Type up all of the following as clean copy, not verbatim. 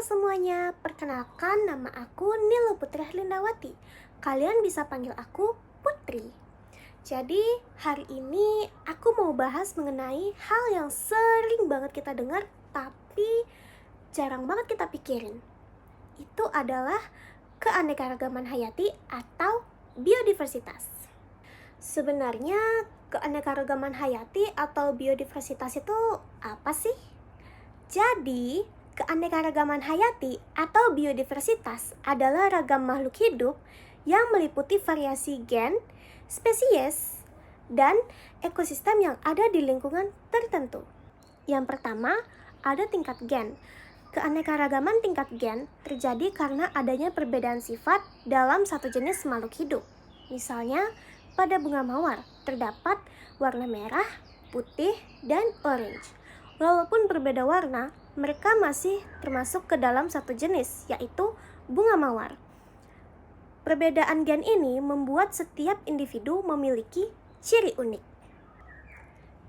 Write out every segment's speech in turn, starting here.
semuanya, perkenalkan nama aku Nilo Putra Lindawati. Kalian bisa panggil aku Putri. Jadi hari ini aku mau bahas mengenai hal yang sering banget kita dengar tapi jarang banget kita pikirin. Itu adalah keanekaragaman hayati atau biodiversitas. Sebenarnya keanekaragaman hayati atau biodiversitas itu apa sih? Jadi, keanekaragaman hayati atau biodiversitas adalah ragam makhluk hidup yang meliputi variasi gen, spesies, dan ekosistem yang ada di lingkungan tertentu. Yang pertama, ada tingkat gen. Keanekaragaman tingkat gen terjadi karena adanya perbedaan sifat dalam satu jenis makhluk hidup. Misalnya, pada bunga mawar terdapat warna merah, putih, dan orange. Walaupun berbeda warna, mereka masih termasuk ke dalam satu jenis, yaitu bunga mawar. Perbedaan gen ini membuat setiap individu memiliki ciri unik.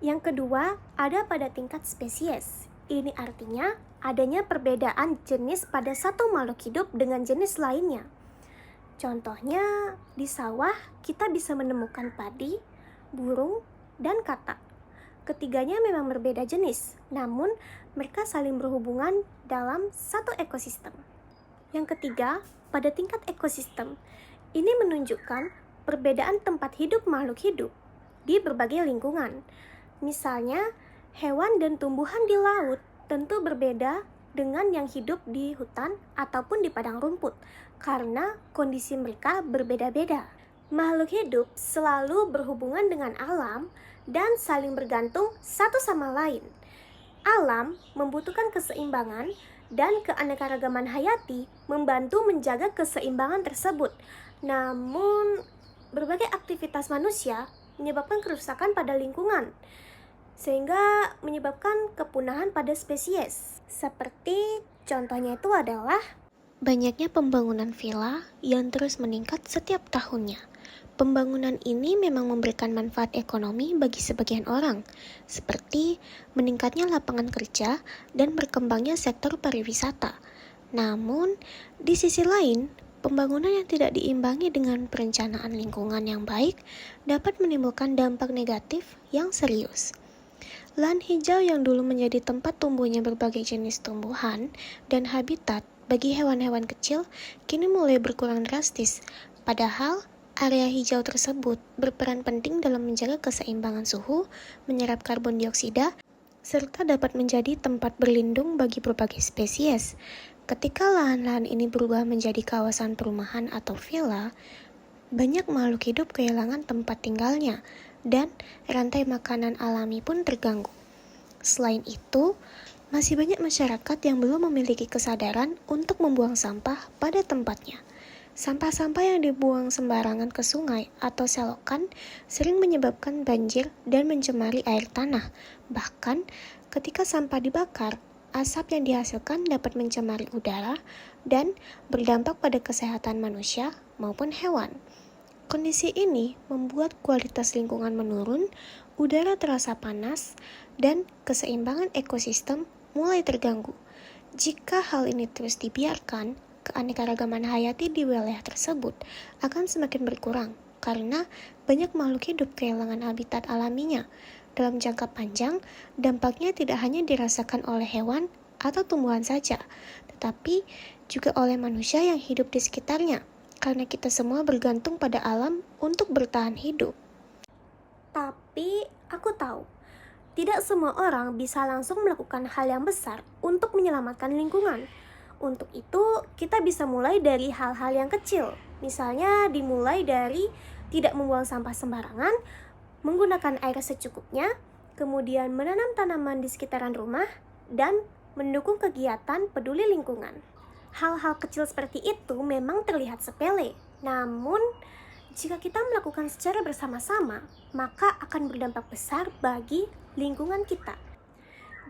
Yang kedua, ada pada tingkat spesies. Ini artinya adanya perbedaan jenis pada satu makhluk hidup dengan jenis lainnya. Contohnya, di sawah kita bisa menemukan padi, burung, dan katak. Ketiganya memang berbeda jenis, namun mereka saling berhubungan dalam satu ekosistem. Yang ketiga, pada tingkat ekosistem, ini menunjukkan perbedaan tempat hidup makhluk hidup di berbagai lingkungan. Misalnya, hewan dan tumbuhan di laut tentu berbeda dengan yang hidup di hutan ataupun di padang rumput, karena kondisi mereka berbeda-beda. Makhluk hidup selalu berhubungan dengan alam dan saling bergantung satu sama lain. Alam membutuhkan keseimbangan dan keanekaragaman hayati membantu menjaga keseimbangan tersebut. Namun, berbagai aktivitas manusia menyebabkan kerusakan pada lingkungan, sehingga menyebabkan kepunahan pada spesies. Seperti contohnya itu adalah banyaknya pembangunan villa yang terus meningkat setiap tahunnya. Pembangunan ini memang memberikan manfaat ekonomi bagi sebagian orang, seperti meningkatnya lapangan kerja dan berkembangnya sektor pariwisata. Namun, di sisi lain, pembangunan yang tidak diimbangi dengan perencanaan lingkungan yang baik dapat menimbulkan dampak negatif yang serius. Lahan hijau yang dulu menjadi tempat tumbuhnya berbagai jenis tumbuhan dan habitat bagi hewan-hewan kecil kini mulai berkurang drastis, padahal area hijau tersebut berperan penting dalam menjaga keseimbangan suhu, menyerap karbon dioksida, serta dapat menjadi tempat berlindung bagi berbagai spesies. Ketika lahan-lahan ini berubah menjadi kawasan perumahan atau villa, banyak makhluk hidup kehilangan tempat tinggalnya, dan rantai makanan alami pun terganggu. Selain itu, masih banyak masyarakat yang belum memiliki kesadaran untuk membuang sampah pada tempatnya. Sampah-sampah yang dibuang sembarangan ke sungai atau selokan sering menyebabkan banjir dan mencemari air tanah. Bahkan, ketika sampah dibakar, asap yang dihasilkan dapat mencemari udara dan berdampak pada kesehatan manusia maupun hewan. Kondisi ini membuat kualitas lingkungan menurun, udara terasa panas, dan keseimbangan ekosistem mulai terganggu. Jika hal ini terus dibiarkan, keanekaragaman hayati di wilayah tersebut akan semakin berkurang karena banyak makhluk hidup kehilangan habitat alaminya. Dalam jangka panjang, dampaknya tidak hanya dirasakan oleh hewan atau tumbuhan saja, tetapi juga oleh manusia yang hidup di sekitarnya, karena kita semua bergantung pada alam untuk bertahan hidup. Tapi aku tahu, tidak semua orang bisa langsung melakukan hal yang besar untuk menyelamatkan lingkungan. Untuk itu, kita bisa mulai dari hal-hal yang kecil. Misalnya dimulai dari tidak membuang sampah sembarangan, menggunakan air secukupnya, kemudian menanam tanaman di sekitaran rumah, dan mendukung kegiatan peduli lingkungan. Hal-hal kecil seperti itu memang terlihat sepele, namun jika kita melakukan secara bersama-sama, maka akan berdampak besar bagi lingkungan kita.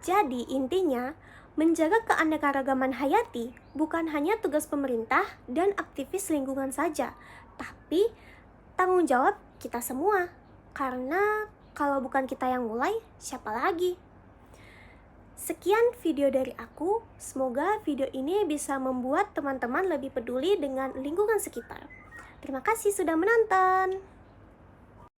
Jadi intinya, menjaga keanekaragaman hayati bukan hanya tugas pemerintah dan aktivis lingkungan saja, tapi tanggung jawab kita semua. Karena kalau bukan kita yang mulai, siapa lagi? Sekian video dari aku. Semoga video ini bisa membuat teman-teman lebih peduli dengan lingkungan sekitar. Terima kasih sudah menonton.